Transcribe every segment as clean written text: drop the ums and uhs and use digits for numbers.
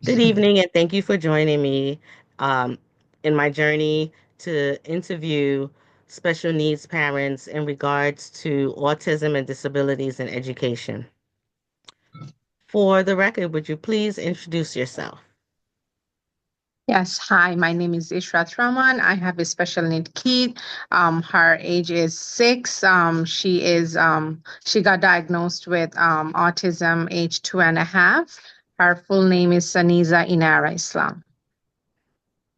Good evening, and thank you for joining me um, in my journey to interview special needs parents in regards to autism and disabilities in education. For the record, would you please introduce yourself? Yes, hi, my name is Ishrat Rahman. I have a special need kid. Her age is 6. She got diagnosed with autism age 2.5. Her full name is Saniza Inara Islam.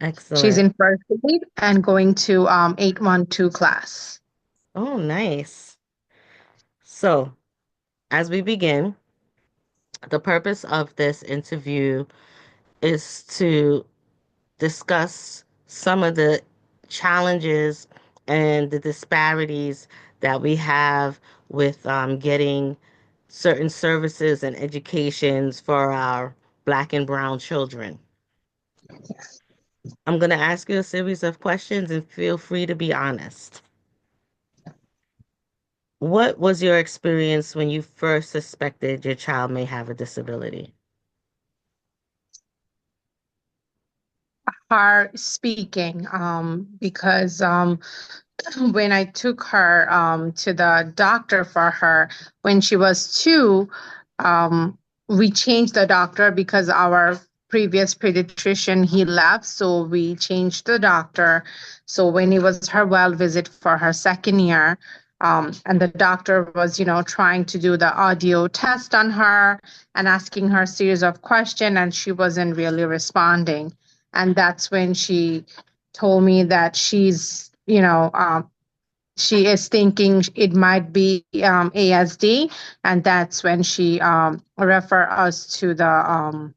She's Excellent. in first grade and going to 812 class. Oh, nice. So, as we begin, the purpose of this interview is to discuss some of the challenges and the disparities that we have with getting certain services and educations for our Black and Brown children. I'm going to ask you a series of questions and feel free to be honest. What was your experience when you first suspected your child may have a disability? Her speaking, because when I took her to the doctor for her when she was 2, um, we changed the doctor because our previous pediatrician he left, so we changed the doctor. So when it was her well visit for her second year, and the doctor was, trying to do the audio test on her and asking her a series of questions, and she wasn't really responding. And that's when she told me that she is thinking it might be ASD, and that's when she refer us to the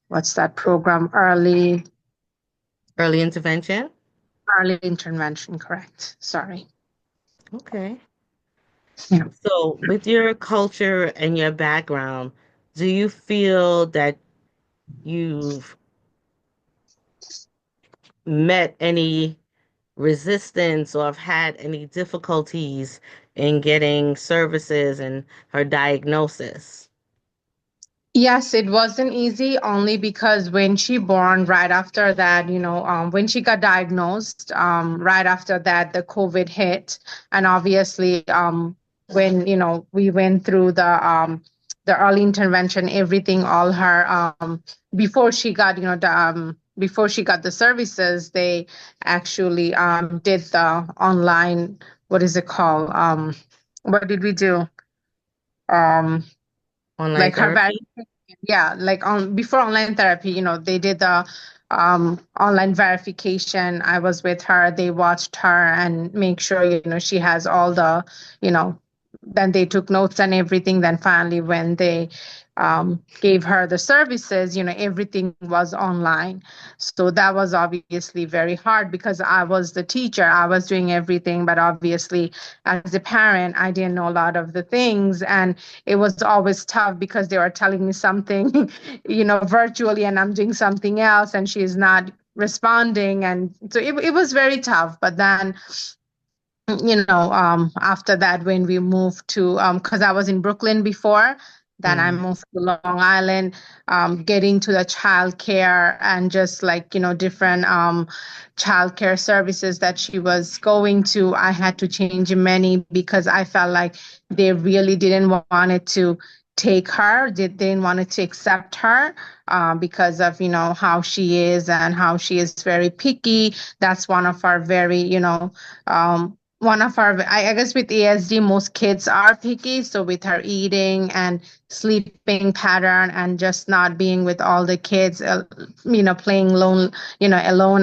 what's that program? Early intervention? Early intervention. Correct. Sorry. Okay. Yeah. So, with your culture and your background, do you feel that you've met any resistance or have had any difficulties in getting services and her diagnosis? Yes, it wasn't easy only because when she born, right after that, when she got diagnosed, right after that, the COVID hit. And obviously, when, we went through the early intervention, everything, all her, before she got, before she got the services, they actually did the online, what is it called? What did we do? Um, Online like her therapy? verification, yeah, like on before online therapy, they did the online verification. I was with her, they watched her and make sure, she has all the, you know then they took notes and everything. Then finally when they gave her the services, everything was online. So that was obviously very hard because I was the teacher, I was doing everything, but obviously as a parent I didn't know a lot of the things. And it was always tough because they were telling me something, virtually, and I'm doing something else and she's not responding. And so it was very tough. But then, after that, when we moved to, because I was in Brooklyn before, then I Mm. moved to Long Island, getting to the childcare and just like, different childcare services that she was going to. I had to change many because I felt like they really didn't want it to take her. They didn't want it to accept her because of, how she is and how she is very picky. That's one of our very, one of our, I guess with ASD, most kids are picky. So with her eating and sleeping pattern and just not being with all the kids, playing alone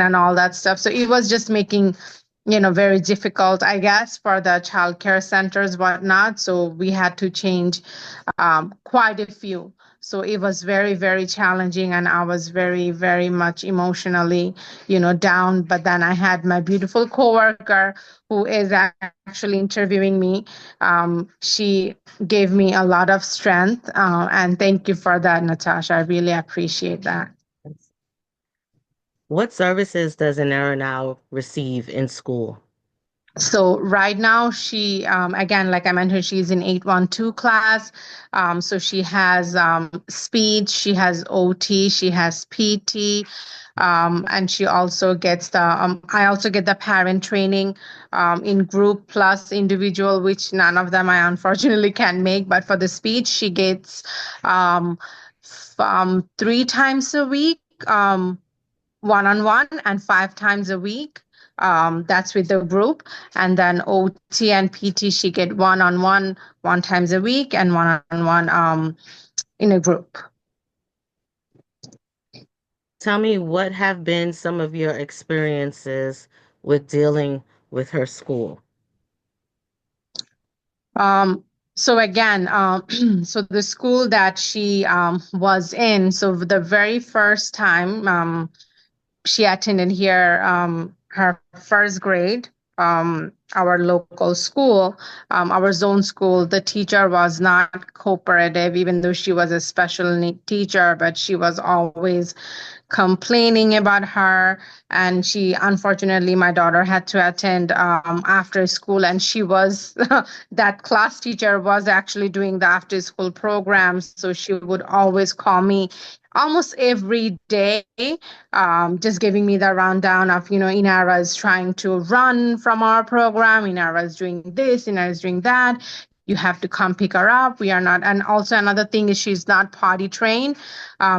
and all that stuff. So it was just making, very difficult, I guess, for the childcare centers, whatnot. So we had to change quite a few. So it was very, very challenging, and I was very, very much emotionally, down. But then I had my beautiful coworker who is actually interviewing me. She gave me a lot of strength, and thank you for that, Natasha. I really appreciate that. What services does an now receive in school? So right now, she again, like I mentioned, she's in 812 class. So she has speech, she has OT, she has PT, and she also gets the. I also get the parent training in group plus individual, which none of them I unfortunately can make. But for the speech, she gets um, 3 times a week. One on one and 5 times a week. That's with the group. And then OT and PT, she get one on one, 1 times a week, and one on one in a group. Tell me what have been some of your experiences with dealing with her school? Um, so again, so the school that she was in, so the very first time she attended here her first grade, our local school, our zone school. The teacher was not cooperative, even though she was a special need teacher, but she was always complaining about her. And she, unfortunately, my daughter had to attend after school, and she was that class teacher was actually doing the after school programs. So she would always call me almost every day, just giving me the rundown of, Inara is trying to run from our program, Inara is doing this, Inara is doing that. You have to come pick her up. We are not. And also another thing is she's not potty trained.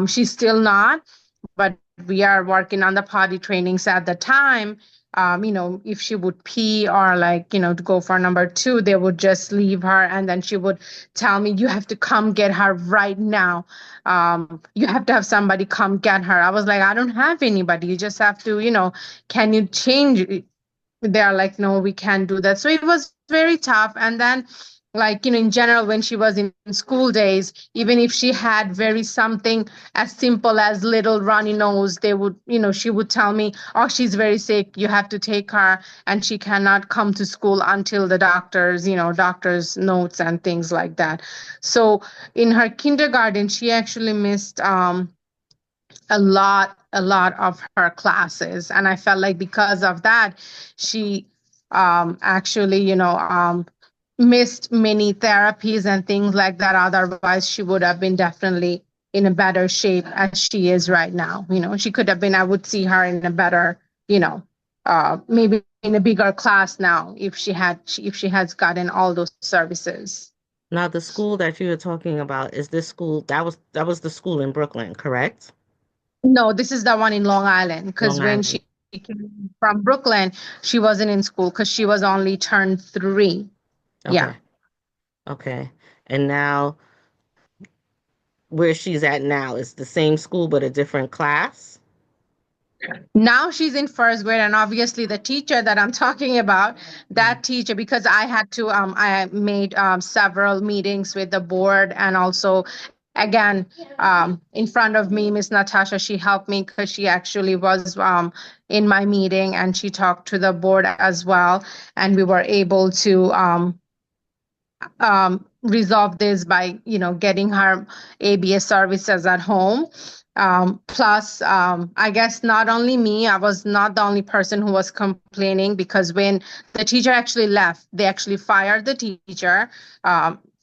She's still not, but we are working on the potty trainings at the time. If she would pee or like, to go for number two, they would just leave her, and then she would tell me, you have to come get her right now. You have to have somebody come get her. I was like, I don't have anybody. You just have to, can you change? They're like, no, we can't do that. So it was very tough. And then, like, in general, when she was in school days, even if she had very something as simple as little runny nose, they would, she would tell me, oh, she's very sick, you have to take her, and she cannot come to school until the doctor's notes and things like that. So in her kindergarten, she actually missed a lot of her classes, and I felt like because of that, she actually, missed many therapies and things like that. Otherwise she would have been definitely in a better shape as she is right now. She could have been, I would see her in a better, maybe in a bigger class now if she has gotten all those services. Now, the school that you were talking about is this school that was the school in Brooklyn, correct? No, this is the one in Long Island, because Long when Island. she came from Brooklyn, she wasn't in school because she was only turned 3. Yeah. Okay. Okay. And now where she's at now is the same school but a different class? Now she's in first grade, and obviously the teacher that I'm talking about, Mhm. that teacher, because I had to, I made several meetings with the board, and also, again, in front of me, Miss Natasha, she helped me because she actually was in my meeting, and she talked to the board as well, and we were able to resolve this by getting her ABS services at home. Plus, I guess not only me, I was not the only person who was complaining, because when the teacher actually left, they actually fired the teacher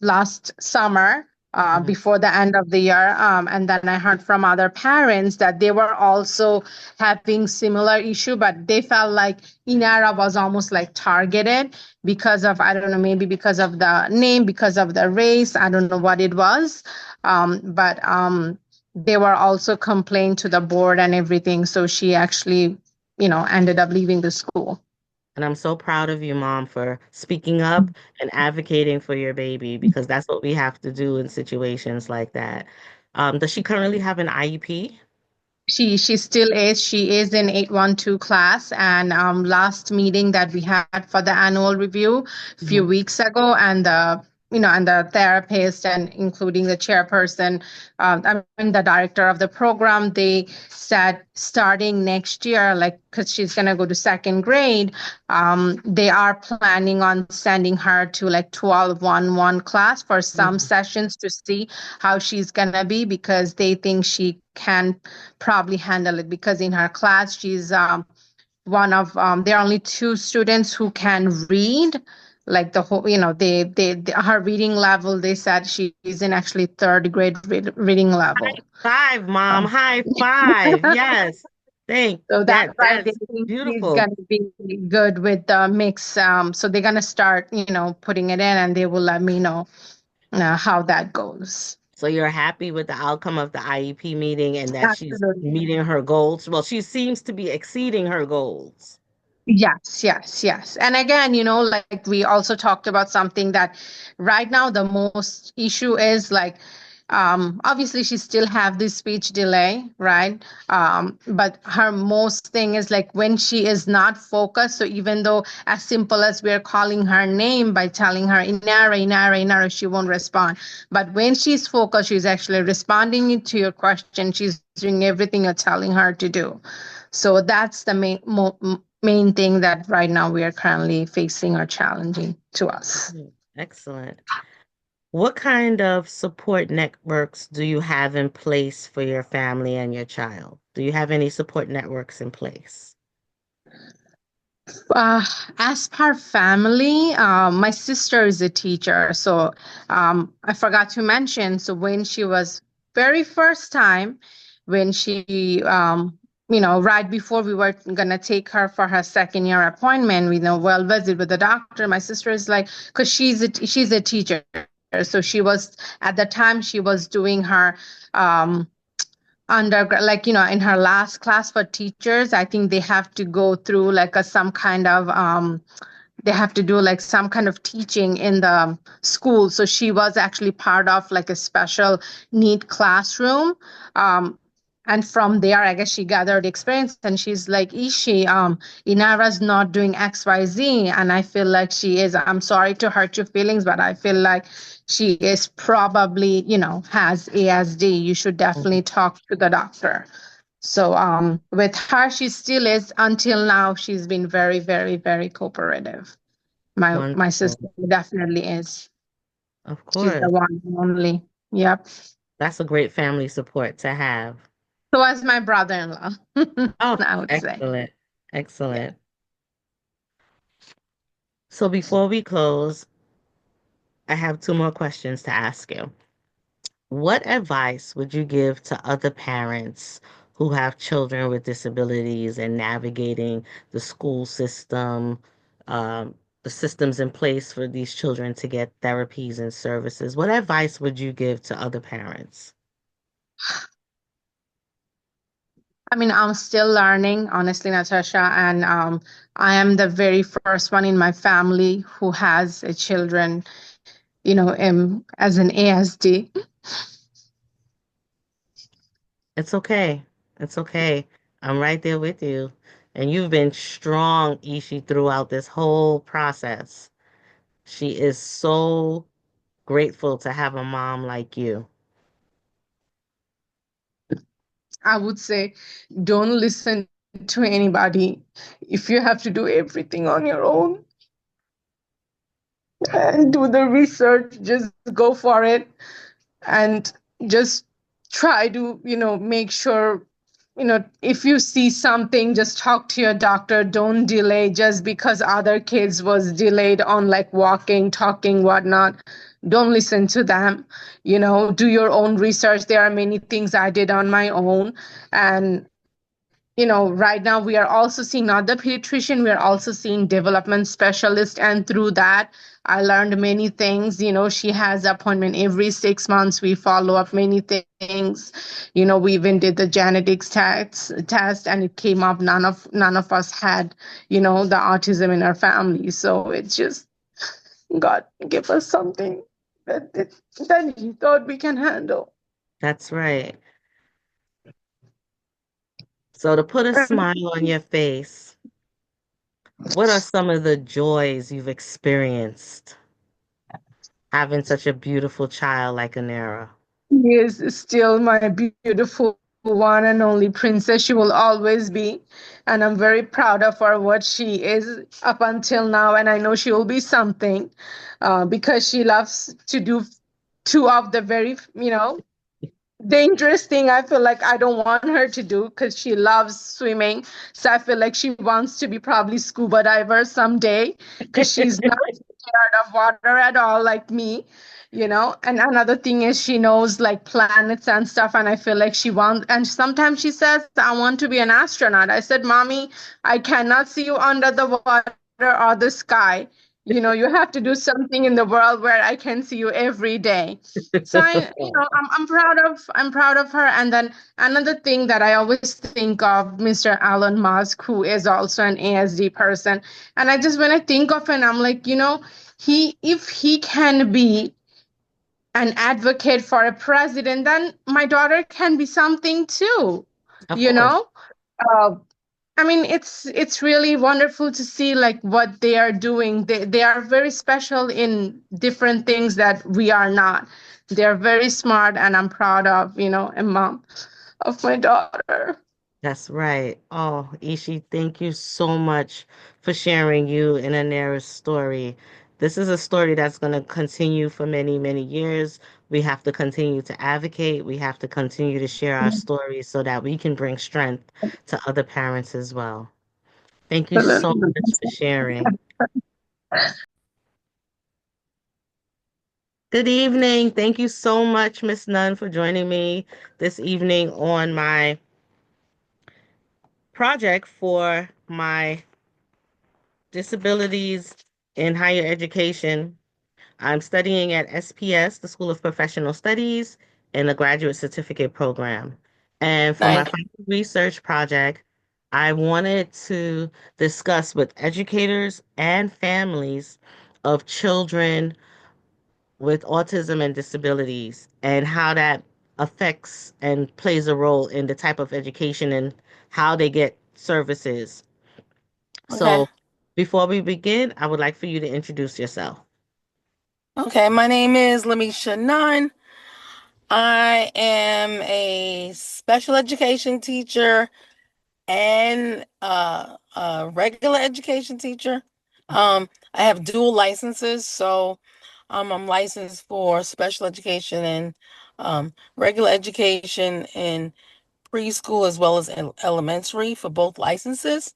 last summer. Mhm. Before the end of the year, and then I heard from other parents that they were also having similar issue, but they felt like Inara was almost like targeted because of, I don't know, maybe because of the name, because of the race, I don't know what it was. But they were also complaining to the board and everything, so she actually ended up leaving the school. And I'm so proud of you, Mom, for speaking up and advocating for your baby because that's what we have to do in situations like that. Does she currently have an IEP? She still is. She is in 812 class, and last meeting that we had for the annual review a few Mhm. weeks ago, and the therapist and including the chairperson, I mean the director of the program, they said starting next year, like, because she's gonna go to second grade, they are planning on sending her to like 12-1-1 class for some Mhm. sessions to see how she's gonna be, because they think she can probably handle it, because in her class she's one of there are only two students who can read like the whole, her reading level, they said she is in actually third grade reading level. Five, mom. Um, High five. Yes. Thank so that's that. why they That's think she's beautiful. gonna be good with the mix. So they're gonna start, putting it in, and they will let me know how that goes. So you're happy with the outcome of the IEP meeting and that she's Absolutely. meeting her goals? Well, she seems to be exceeding her goals. Yes, yes, yes. And again, like we also talked about something that right now the most issue is like, obviously she still have this speech delay, right? But her most thing is like when she is not focused. So even though as simple as we're calling her name by telling her Inara, Inara, Inara, she won't respond. But when she's focused, she's actually responding to your question. She's doing everything you're telling her to do. So that's the main thing that right now we are currently facing or challenging to us. Mhm. Excellent. What kind of support networks do you have in place for your family and your child? Do you have any support networks in place? Uh, as per family, my sister is a teacher. So I forgot to mention. So when she was very first time, when she, right before we were gonna take her for her second year appointment, well visit with the doctor. My sister is like, because she's a teacher. So she was at the time she was doing her um undergrad, like in her last class for teachers. I think they have to go through like a some kind of they have to do like some kind of teaching in the school. So she was actually part of like a special neat classroom. um and from there, I guess she gathered experience, and she's like, Ishi, Inara's not doing XYZ, and I feel like she is. I'm sorry to hurt your feelings, but I feel like she is probably, has ASD. You should definitely Mhm. talk to the doctor. So with her, she still is. Until now, she's been very, very, very cooperative. My Wonderful. sister definitely is. Of She's the course. one and only. Yep. That's a great family support to have. So as my brother-in-law, Oh, I would say. excellent. Yeah. Excellent. So before we close, I have two more questions to ask you. What advice would you give to other parents who have children with disabilities and navigating the school system, the systems in place for these children to get therapies and services? What advice would you give to other parents? I mean, I'm still learning, honestly, Natasha, and I am the very first one in my family who has a children, as an ASD. It's okay. It's okay. I'm right there with you. And you've been strong, Ishi, throughout this whole process. She is so grateful to have a mom like you. I would say, don't listen to anybody. If you have to do everything on your own and do the research, just go for it, and just try to, make sure, if you see something, just talk to your doctor. Don't delay just because other kids was delayed on like walking, talking, whatnot. Don't listen to them. Do your own research. There are many things I did on my own. And right now we are also seeing not the pediatrician, we are also seeing development specialist. And through that, I learned many things. She has appointment every 6 months. We follow up many things. We even did the genetics test, and it came up none of us had, the autism in our family. So it's just God give us something that He thought we can handle. That's right. So to put a smile on your face, what are some of the joys you've experienced having such a beautiful child like Anera? She is still my beautiful one and only princess. She will always be. And I'm very proud of her, what she is up until now. And I know she will be something because she loves to do two of the very, dangerous thing I feel like I don't want her to do because she loves swimming. So I feel like she wants to be probably scuba diver someday because she's not scared of water at all like me, you know. And another thing is she knows like planets and stuff, and I feel like she wants, and sometimes she says, I want to be an astronaut. I said, Mommy, I cannot see you under the water or the sky. You know, you have to do something in the world where I can see you every day. So I'm proud of her. And then another thing that I always think of Mr. Elon Musk, who is also an ASD person, and I just when I think of him, I'm like, you know, he if he can be an advocate for a president, then my daughter can be something too. Of You course. know, uh, I mean, it's really wonderful to see like what they are doing. They are very special in different things that we are not. They are very smart, and I'm proud of, you know, a mom of my daughter. That's right. Oh, Ishi, thank you so much for sharing you and Anera's story. This is a story that's going to continue for many, many years. We have to continue to advocate. We have to continue to share our stories so that we can bring strength to other parents as well. Thank you so Absolutely. much for sharing. Good evening. Thank you so much, Miss Nunn, for joining me this evening on my project for my disabilities in higher education. I'm studying at SPS, the School of Professional Studies, in the graduate certificate program. And for my Nice. final research project, I wanted to discuss with educators and families of children with autism and disabilities and how that affects and plays a role in the type of education and how they get services. Okay. So, before we begin, I would like for you to introduce yourself. Okay. My name is Lamisha Nunn. I am a special education teacher and a regular education teacher. I have dual licenses, so I'm licensed for special education and regular education in preschool as well as elementary for both licenses.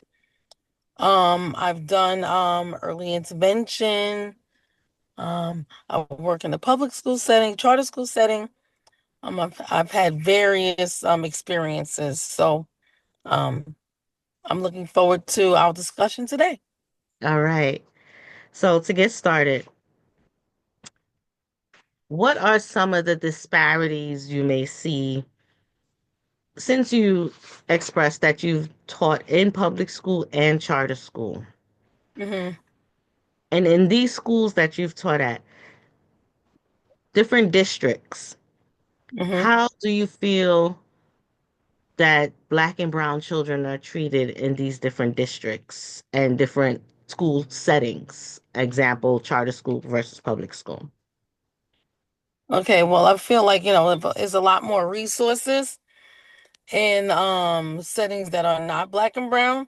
I've done early intervention. I work in the public school setting, charter school setting. I've had various experiences, so um, I'm looking forward to our discussion today. All right. So, to get started, what are some of the disparities you may see since you expressed that you've taught in public school and charter school? Hmm. And in these schools that you've taught at, different districts, Hmm. how do you feel that Black and brown children are treated in these different districts and different school settings? Example, charter school versus public school. Okay, well, I feel like, there's a lot more resources in settings that are not black and brown.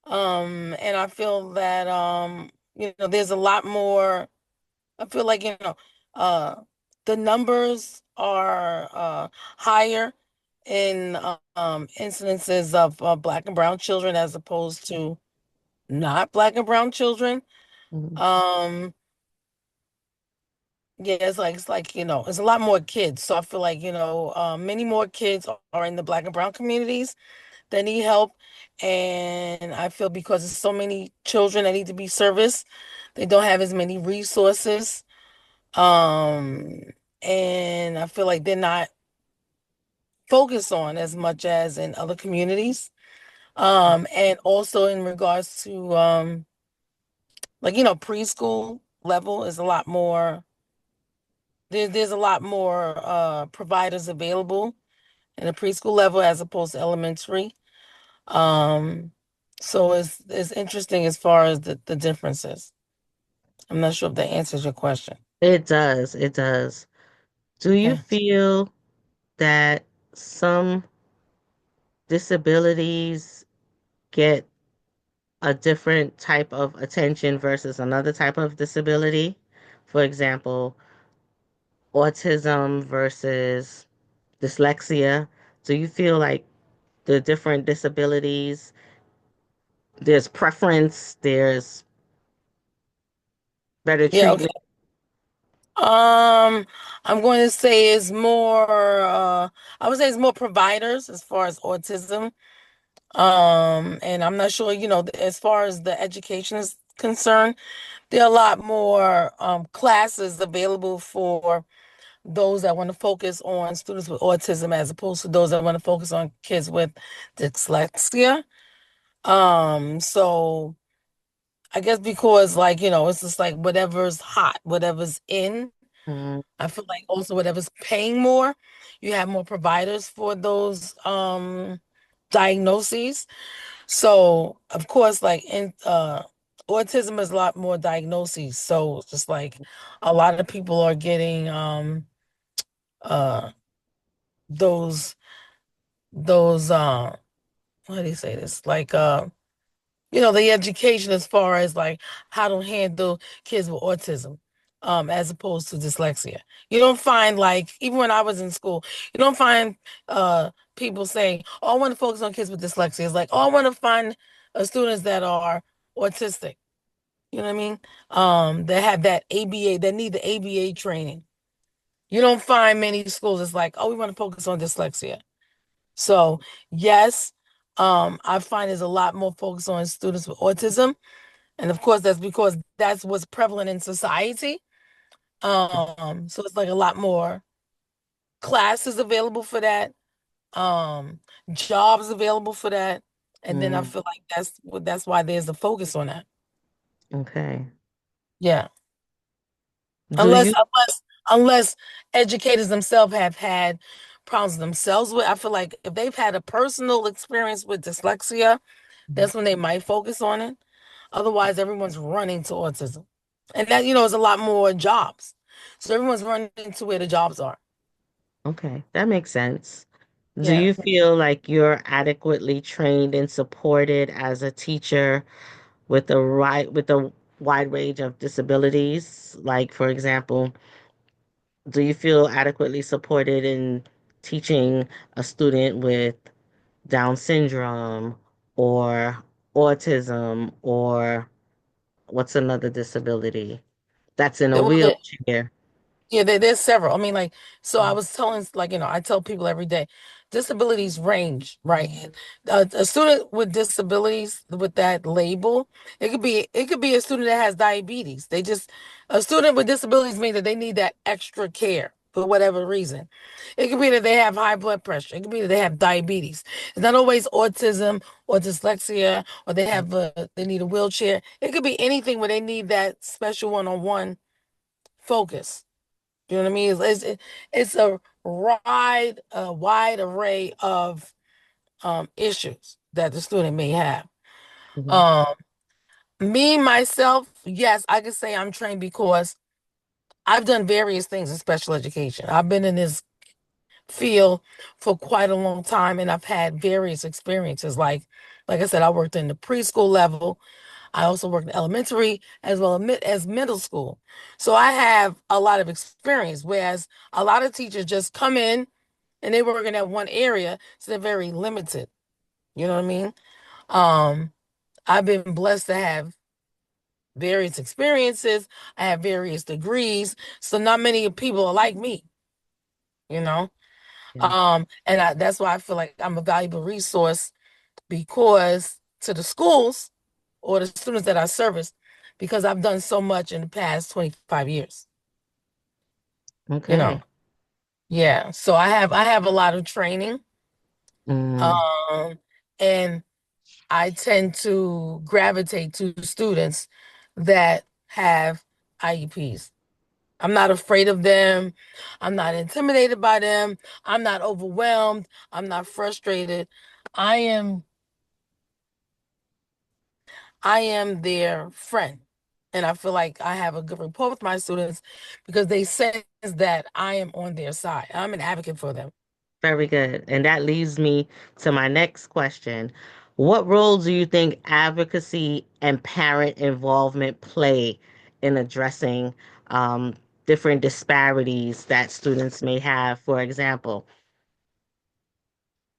And I feel that there's a lot more. I feel like, uh, the numbers are higher in incidences of Black and brown children as opposed to not Black and brown children. Mhm. Um, yeah, it's a lot more kids. So I feel like, many more kids are in the Black and brown communities that need help. And I feel because there's so many children that need to be serviced, they don't have as many resources. Um, and I feel like they're not focused on as much as in other communities. And also in regards to preschool level is a lot more there's a lot more providers available in the preschool level as opposed to elementary. Um, so it's interesting as far as the differences. I'm not sure if that answers your question. It does. It does. Do you Okay. feel that some disabilities get a different type of attention versus another type of disability? For example, autism versus dyslexia. Do you feel like the different disabilities, there's preference, there's better Yeah, okay. treatment? Um, I'm going to say it's more I would say it's more providers as far as autism. And I'm not sure, as far as the education is concerned, there are a lot more classes available for those that want to focus on students with autism as opposed to those that want to focus on kids with dyslexia. So I guess because like, it's just like whatever's hot, whatever's in. Mm, I feel like also whatever's paying more, you have more providers for those diagnoses. So of course, like in autism is a lot more diagnoses. So it's just like a lot of people are getting uh those those how do you say this? Like the education as far as like how to handle kids with autism, as opposed to dyslexia. You don't find like even when I was in school, you don't find people saying, "Oh, I want to focus on kids with dyslexia." It's like, "Oh, I want to find students that are autistic." You know what I mean? That have that ABA, that need the ABA training. You don't find many schools. It's like, "Oh, we want to focus on dyslexia." So yes, I find there's a lot more focus on students with autism. And of course, that's because that's what's prevalent in society. So it's like a lot more classes available for that, um, jobs available for that. And then I mm, feel like that's why there's a focus on that. okay. Yeah. Do Unless you? unless unless educators themselves have had problems themselves with, I feel like if they've had a personal experience with dyslexia, that's when they might focus on it. Otherwise, everyone's running to autism. And that, is a lot more jobs. So everyone's running to where the jobs are. Okay, that makes sense. Do Yeah. you feel like you're adequately trained and supported as a teacher with a wide range of disabilities? Like, for example, do you feel adequately supported in teaching a student with Down syndrome or autism or what's another disability that's in a Well, wheelchair? yeah, there's several. I mean, like, so I was telling, like, I tell people every day, disabilities range, right? And, a student with disabilities with that label, it could be a student that has diabetes. A student with disabilities means that they need that extra care for whatever reason. It could be that they have high blood pressure. It could be that they have diabetes. It's not always autism or dyslexia, or they need a wheelchair. It could be anything where they need that special one-on-one focus. You know what I mean? It's a wide array of issues that the student may have. Mhm. Um, Me myself, yes, I could say I'm trained because I've done various things in special education. I've been in this field for quite a long time, and I've had various experiences. Like I said, I worked in the preschool level. I also worked in elementary as well as middle school. So I have a lot of experience, whereas a lot of teachers just come in and they work in that one area, so they're very limited. You know what I mean? Um, I've been blessed to have various experiences. I have various degrees, so not many people are like me, you know? Yeah. That's why I feel like I'm a valuable resource because to the schools or the students that I service, because I've done so much in the past 25 years, you know. Okay. Yeah. So I have a lot of training. Mm, Um, and I tend to gravitate to students that have IEPs. I'm not afraid of them. I'm not intimidated by them. I'm not overwhelmed. I'm not frustrated. I am I am their friend. And I feel like I have a good rapport with my students because they sense that I am on their side. I'm an advocate for them. very good. And that leads me to my next question. What role do you think advocacy and parent involvement play in addressing different disparities that students may have? For example,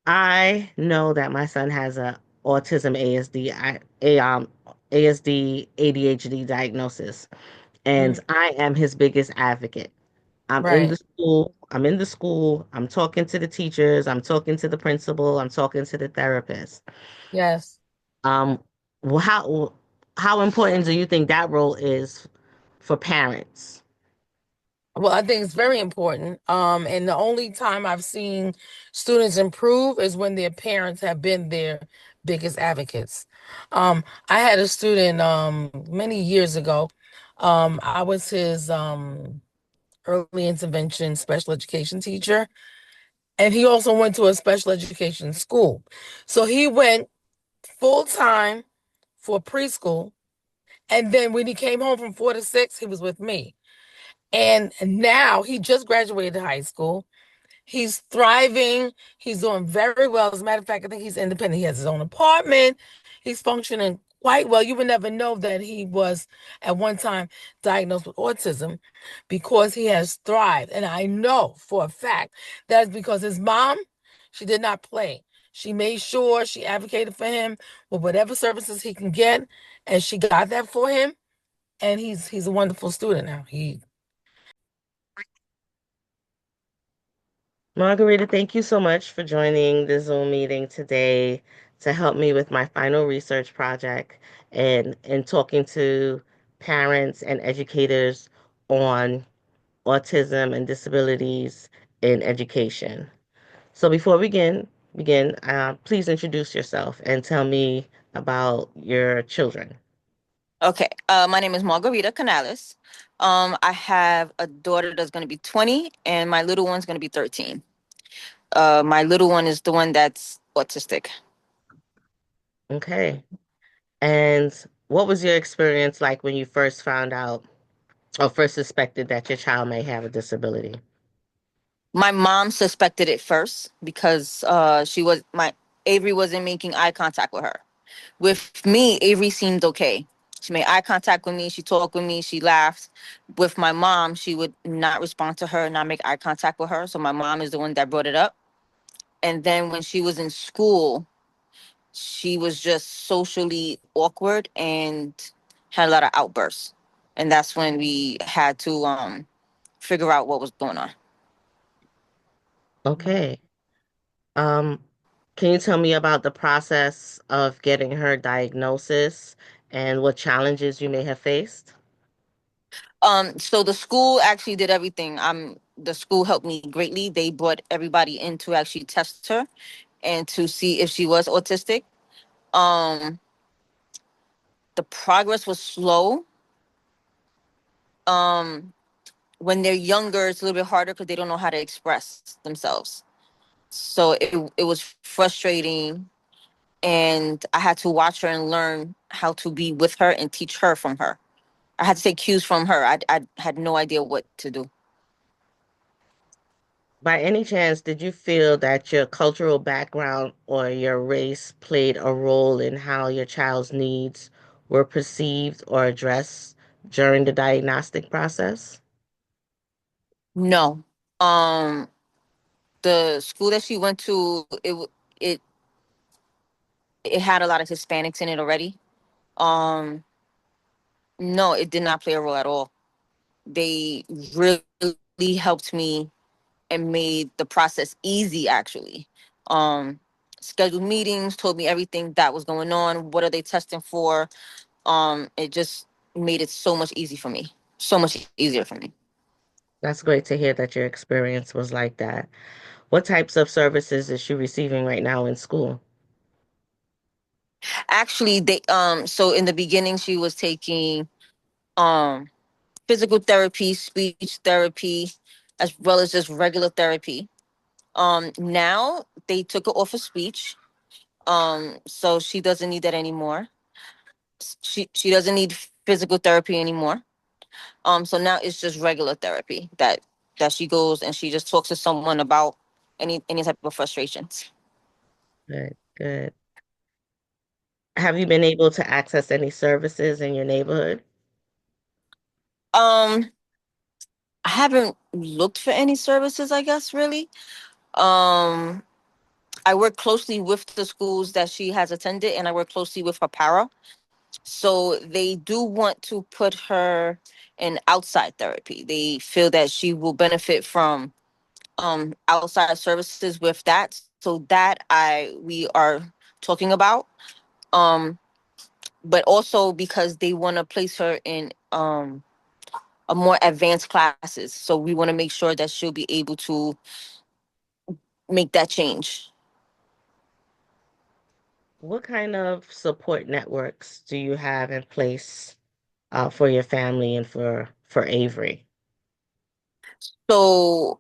I know that my son has a autism ASD ADHD diagnosis, and Mm, I am his biggest advocate. right. I'm in the school, I'm talking to the teachers, I'm talking to the principal, I'm talking to the therapist. Yes. Um, well, how important do you think that role is for parents? Well, I think it's very important. And the only time I've seen students improve is when their parents have been their biggest advocates. I had a student many years ago. I was his early intervention special education teacher, and he also went to a special education school. So he went full time for preschool, and then when he came home from 4 to 6, he was with me. And now he just graduated high school. He's thriving. He's doing very well. As a matter of fact, I think he's independent. He has his own apartment. He's functioning quite well. You would never know that he was at one time diagnosed with autism because he has thrived. And I know for a fact that is because his mom, she did not play. She made sure she advocated for him with whatever services he can get, and she got that for him. And he's a wonderful student now. He Margarita, thank you so much for joining the Zoom meeting today to help me with my final research project and talking to parents and educators on autism and disabilities in education. So before we begin, please introduce yourself and tell me about your children. Okay. My name is Margarita Canales. I have a daughter that's going to be 20, and my little one's going to be 13. My little one is the one that's autistic. Okay. And what was your experience like when you first found out or first suspected that your child may have a disability? My mom suspected it first because Avery wasn't making eye contact with her. With me, Avery seemed okay. She made eye contact with me. She talked with me. She laughed. With my mom, she would not respond to her, not make eye contact with her. So my mom is the one that brought it up. And then when she was in school, she was just socially awkward and had a lot of outbursts. And that's when we had to figure out what was going on. Okay. Um, can you tell me about the process of getting her diagnosis and what challenges you may have faced? So the school actually did everything. The school helped me greatly. They brought everybody in to actually test her and to see if she was autistic. Um, the progress was slow. Um, when they're younger, it's a little bit harder because they don't know how to express themselves. So it was frustrating, and I had to watch her and learn how to be with her and teach her from her. I had to take cues from her. I had no idea what to do. By any chance, did you feel that your cultural background or your race played a role in how your child's needs were perceived or addressed during the diagnostic process? No. Um, the school that she went to, it it had a lot of Hispanics in it already. Um, no, it did not play a role at all. They really helped me and made the process easy actually. Um, scheduled meetings, told me everything that was going on, what are they testing for. It just made it so much easy for me. So much easier for me. That's great to hear that your experience was like that. What types of services is she receiving right now in school? Actually, they so in the beginning she was taking um physical therapy, speech therapy, as well as just regular therapy. Now they took her off of speech. So she doesn't need that anymore. She doesn't need physical therapy anymore. So now it's just regular therapy that she goes and she just talks to someone about any type of frustrations. Good, good. Have you been able to access any services in your neighborhood? Um, I haven't looked for any services, I guess, really. Um, I work closely with the schools that she has attended, and I work closely with her para. So they do want to put her in outside therapy. They feel that she will benefit from outside services with that. So that I we are talking about. Um, but also because they want to place her in a more advanced classes. So we want to make sure that she'll be able to make that change. What kind of support networks do you have in place for your family and for Avery? So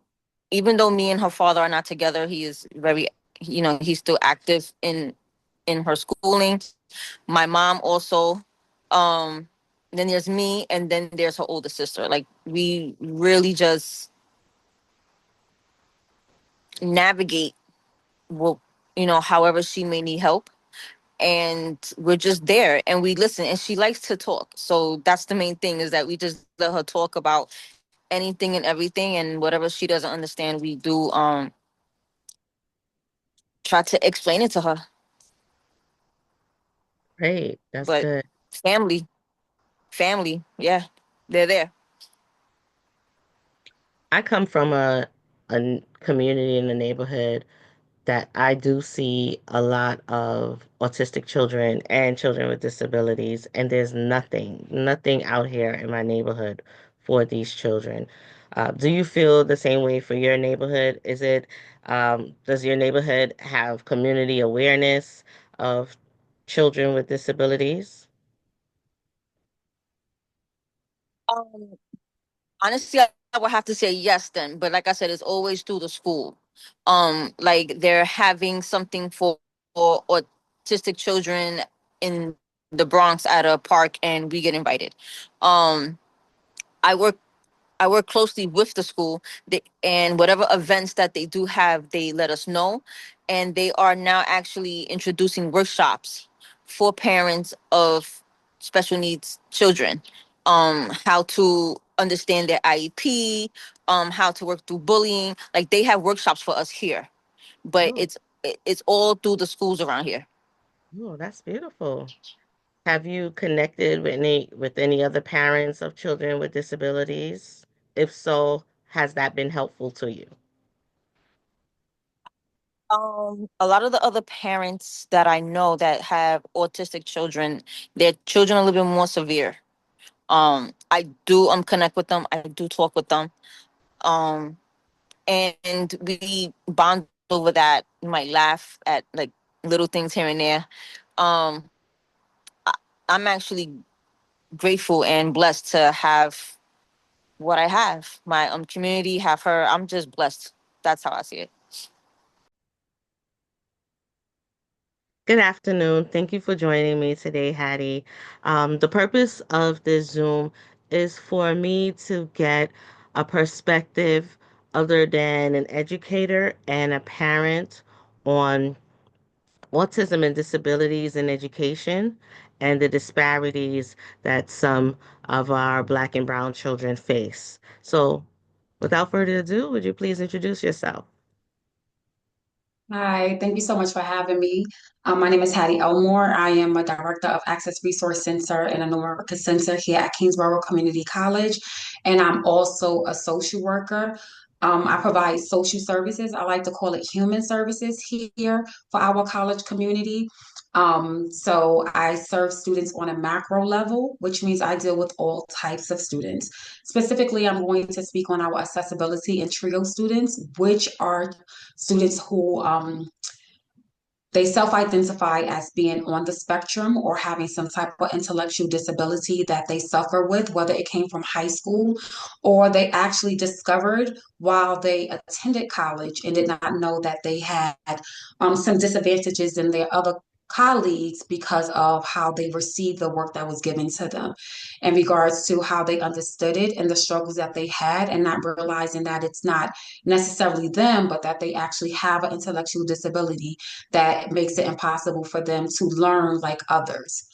even though me and her father are not together, he is very, he's still active in her schooling. My mom also. Um, then there's me, and then there's her older sister. Like we really just navigate, well, however she may need help, and we're just there and we listen. And she likes to talk, so that's the main thing, is that we just let her talk about anything and everything, and whatever she doesn't understand, we do try to explain it to her. Great, that's But good. family, family, yeah, they're there. I come from a community in the neighborhood that I do see a lot of autistic children and children with disabilities, and there's nothing out here in my neighborhood for these children. Do you feel the same way for your neighborhood? Does your neighborhood have community awareness of children with disabilities? um Honestly, I would have to say yes then, but like I said, it's always through the school. Like they're having something for autistic children in the Bronx at a park, and we get invited. um I work I work closely with the school, and whatever events that they do have, they let us know. And they are now actually introducing workshops for parents of special needs children, how to understand their IEP, how to work through bullying. Like they have workshops for us here, but Oh, it's all through the schools around here. oh, that's beautiful. Have you connected with any other parents of children with disabilities? If so, has that been helpful to you? A lot of the other parents that I know that have autistic children, their children are a little bit more severe. I do connect with them. I do talk with them. Um, and we bond over that. We might laugh at like little things here and there. Um, I, I'm actually grateful and blessed to have what I have. My community, have her. I'm just blessed. That's how I see it. Good afternoon. Thank you for joining me today, Hattie. The purpose of this Zoom is for me to get a perspective other than an educator and a parent on autism and disabilities in education and the disparities that some of our Black and Brown children face. So, without further ado, would you please introduce yourself? Hi, thank you so much for having me. My name is Hattie Elmore. I am a director of Access Resource Center and a Numerical Center here at Kingsborough Community College, and I'm also a social worker. I provide social services. I like to call it human services here for our college community. So I serve students on a macro level, which means I deal with all types of students. Specifically, I'm going to speak on our accessibility and trio students, which are students who they self-identify as being on the spectrum or having some type of intellectual disability that they suffer with, whether it came from high school or they actually discovered while they attended college and did not know that they had some disadvantages in their other colleagues because of how they received the work that was given to them in regards to how they understood it and the struggles that they had, and not realizing that it's not necessarily them, but that they actually have an intellectual disability that makes it impossible for them to learn like others.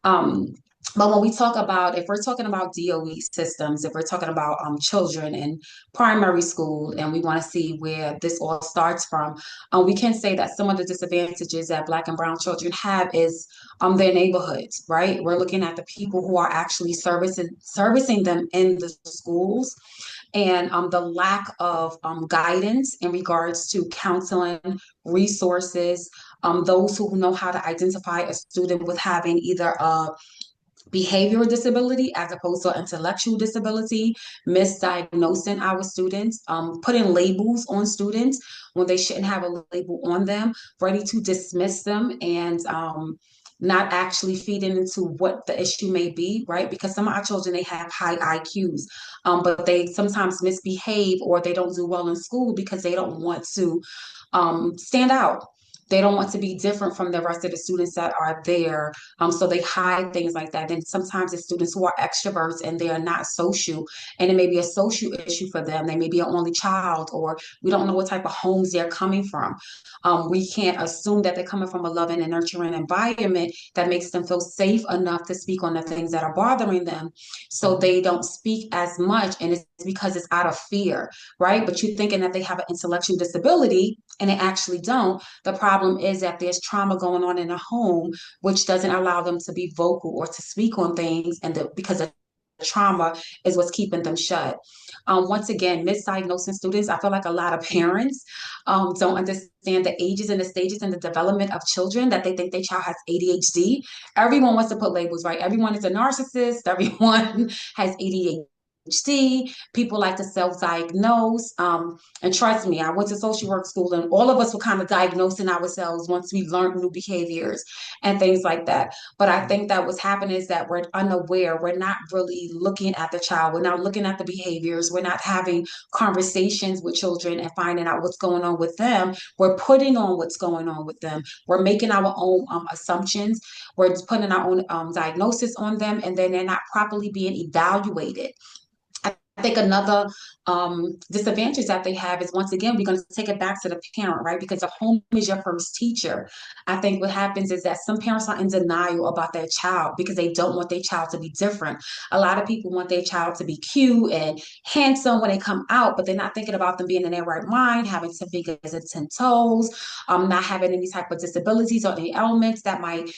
Um, But when we talk about, if we're talking about DOE systems, if we're talking about children in primary school, and we want to see where this all starts from, we can say that some of the disadvantages that Black and Brown children have is their neighborhoods, right? We're looking at the people who are actually servicing them in the schools, and the lack of guidance in regards to counseling, resources, those who know how to identify a student with having either a behavioral disability as opposed to intellectual disability, misdiagnosing our students, putting labels on students when they shouldn't have a label on them, ready to dismiss them, and not actually feeding into what the issue may be, right? Because some of our children, they have high IQs, but they sometimes misbehave or they don't do well in school because they don't want to stand out. They don't want to be different from the rest of the students that are there, so they hide things like that. And sometimes it's students who are extroverts and they are not social, and it may be a social issue for them. They may be an only child, or we don't know what type of homes they're coming from. We can't assume that they're coming from a loving and nurturing environment that makes them feel safe enough to speak on the things that are bothering them. So they don't speak as much, and it's because it's out of fear, right? But you're thinking that they have an intellectual disability, and they actually don't. The problem is that there's trauma going on in the home, which doesn't allow them to be vocal or to speak on things, and because the trauma is what's keeping them shut. Once again, misdiagnosing students. I feel like a lot of parents don't understand the ages and the stages and the development of children, that they think their child has ADHD. Everyone wants to put labels, right? Everyone is a narcissist. Everyone has ADHD. People like to self-diagnose. And trust me, I went to social work school, and all of us were kind of diagnosing ourselves once we learned new behaviors and things like that. But I think that what's happening is that we're unaware. We're not really looking at the child. We're not looking at the behaviors. We're not having conversations with children and finding out what's going on with them. We're putting on what's going on with them. We're making our own assumptions. We're putting our own diagnosis on them, and then they're not properly being evaluated. I think another disadvantage that they have is, once again, we're going to take it back to the parent, right? Because the home is your first teacher. I think what happens is that some parents are in denial about their child because they don't want their child to be different. A lot of people want their child to be cute and handsome when they come out, but they're not thinking about them being in their right mind, having 10 fingers and 10 toes, not having any type of disabilities or any elements that might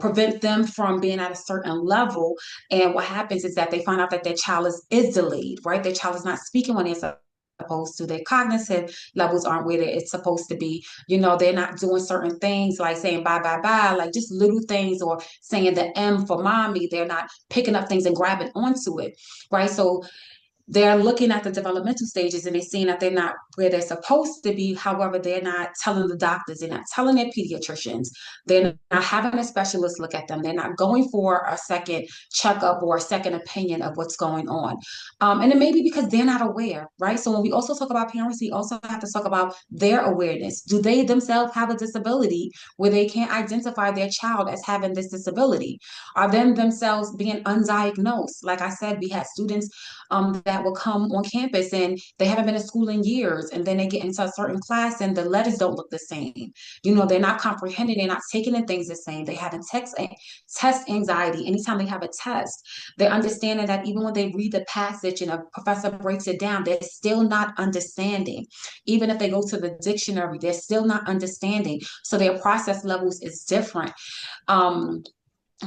prevent them from being at a certain level. And what happens is that they find out that their child is delayed, right? Their child is not speaking when they're supposed to. Their cognitive levels aren't where it's supposed to be. They're not doing certain things like saying bye, bye, bye, like just little things, or saying the M for mommy. They're not picking up things and grabbing onto it, right? So they're looking at the developmental stages and they're seeing that they're not where they're supposed to be. However, they're not telling the doctors, they're not telling their pediatricians, they're not having a specialist look at them, they're not going for a second checkup or a second opinion of what's going on. And it may be because they're not aware, right? So when we also talk about parents, we also have to talk about their awareness. Do they themselves have a disability where they can't identify their child as having this disability? Are them themselves being undiagnosed? Like I said, we had students that will come on campus and they haven't been to school in years, and then they get into a certain class and the letters don't look the same. They're not comprehending, they're not taking in things the same. They have test anxiety anytime they have a test. They're understanding that even when they read the passage and a professor breaks it down, they're still not understanding. Even if they go to the dictionary, they're still not understanding. So their process levels is different.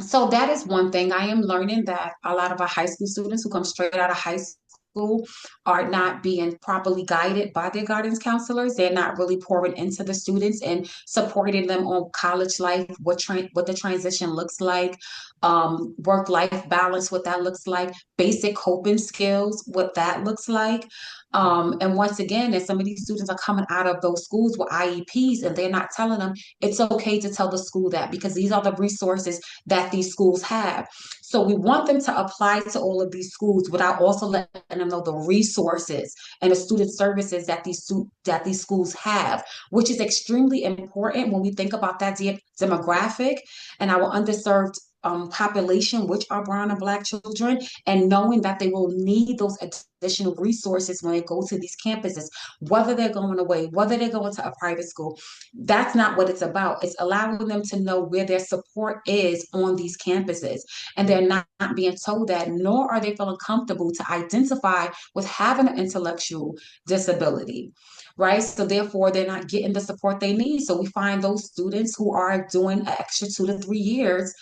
So that is one thing. I am learning that a lot of our high school students who come straight out of high school are not being properly guided by their guidance counselors. They're not really pouring into the students and supporting them on college life, what the transition looks like, work-life balance, what that looks like, basic coping skills, what that looks like. And once again, and some of these students are coming out of those schools with IEPs, and they're not telling them it's okay to tell the school that, because these are the resources that these schools have. So we want them to apply to all of these schools without also letting them know the resources and the student services that these schools have, which is extremely important when we think about that demographic and our underserved population, which are brown and black children, and knowing that they will need those additional resources when they go to these campuses, whether they're going away, whether they're going to a private school. That's not what it's about. It's allowing them to know where their support is on these campuses. And they're not being told that, nor are they feeling comfortable to identify with having an intellectual disability, right? So therefore, they're not getting the support they need. So we find those students who are doing an extra 2 to 3 years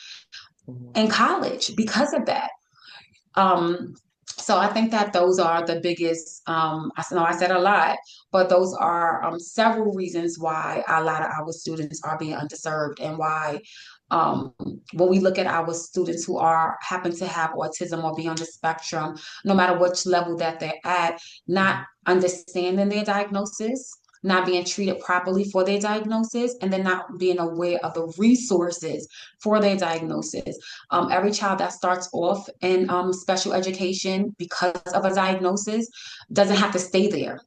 Mhm. in college because of that. Um, so I think that those are the biggest, I know I said a lot, but those are several reasons why a lot of our students are being underserved, and why um, when we look at our students who are happen to have autism or be on the spectrum, no matter which level that they're at, not understanding their diagnosis, not being treated properly for their diagnosis, and then not being aware of the resources for their diagnosis. Every child that starts off in special education because of a diagnosis doesn't have to stay there,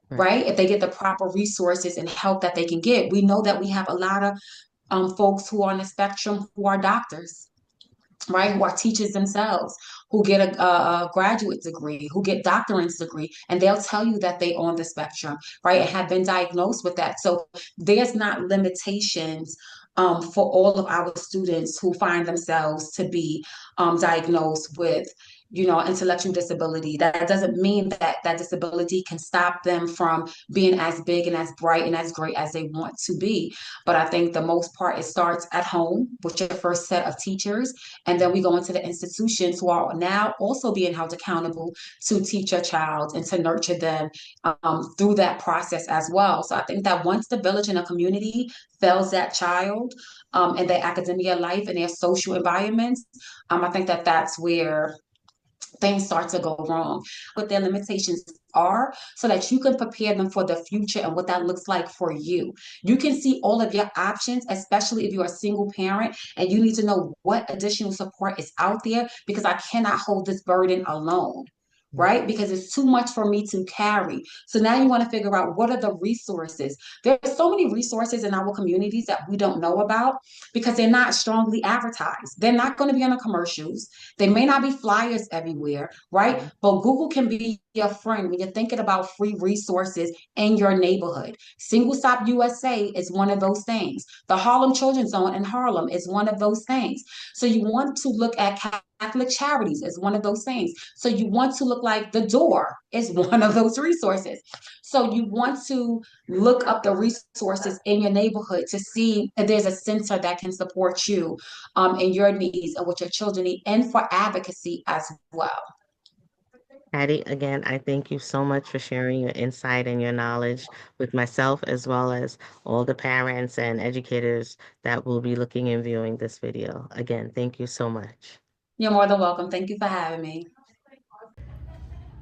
Right. right? If they get the proper resources and help that they can get. We know that we have a lot of folks who are on the spectrum who are doctors, right? Who are teachers themselves, who get a graduate degree, who get doctorate degree, and they'll tell you that they on the spectrum, right? And have been diagnosed with that. So there's not limitations for all of our students who find themselves to be diagnosed with, intellectual disability. That doesn't mean that that disability can stop them from being as big and as bright and as great as they want to be. But I think the most part, it starts at home with your first set of teachers, and then we go into the institutions who are now also being held accountable to teach a child and to nurture them through that process as well. So I think that once the village and a community fails that child in their academia life and their social environments, I think that that's where things start to go wrong, what their limitations are, so that you can prepare them for the future and what that looks like for you. You can see all of your options, especially if you're a single parent and you need to know what additional support is out there, because I cannot hold this burden alone. Mhm. Right? Because it's too much for me to carry. So now you want to figure out, what are the resources? There's so many resources in our communities that we don't know about because they're not strongly advertised. They're not going to be on the commercials. They may not be flyers everywhere, right? Mhm. But Google can be your friend when you're thinking about free resources in your neighborhood. Single Stop USA is one of those things. The Harlem Children's Zone in Harlem is one of those things. So you want to look at Catholic Charities is one of those things. So you want to look like The Door is one of those resources. So you want to look up the resources in your neighborhood to see if there's a center that can support you in your needs and what your children need, and for advocacy as well. Patty, again, I thank you so much for sharing your insight and your knowledge with myself, as well as all the parents and educators that will be looking and viewing this video. Again, thank you so much. You're more than welcome. Thank you for having me.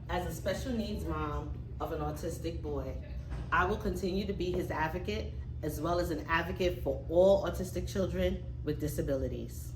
As a special needs mom of an autistic boy, I will continue to be his advocate, as well as an advocate for all autistic children with disabilities.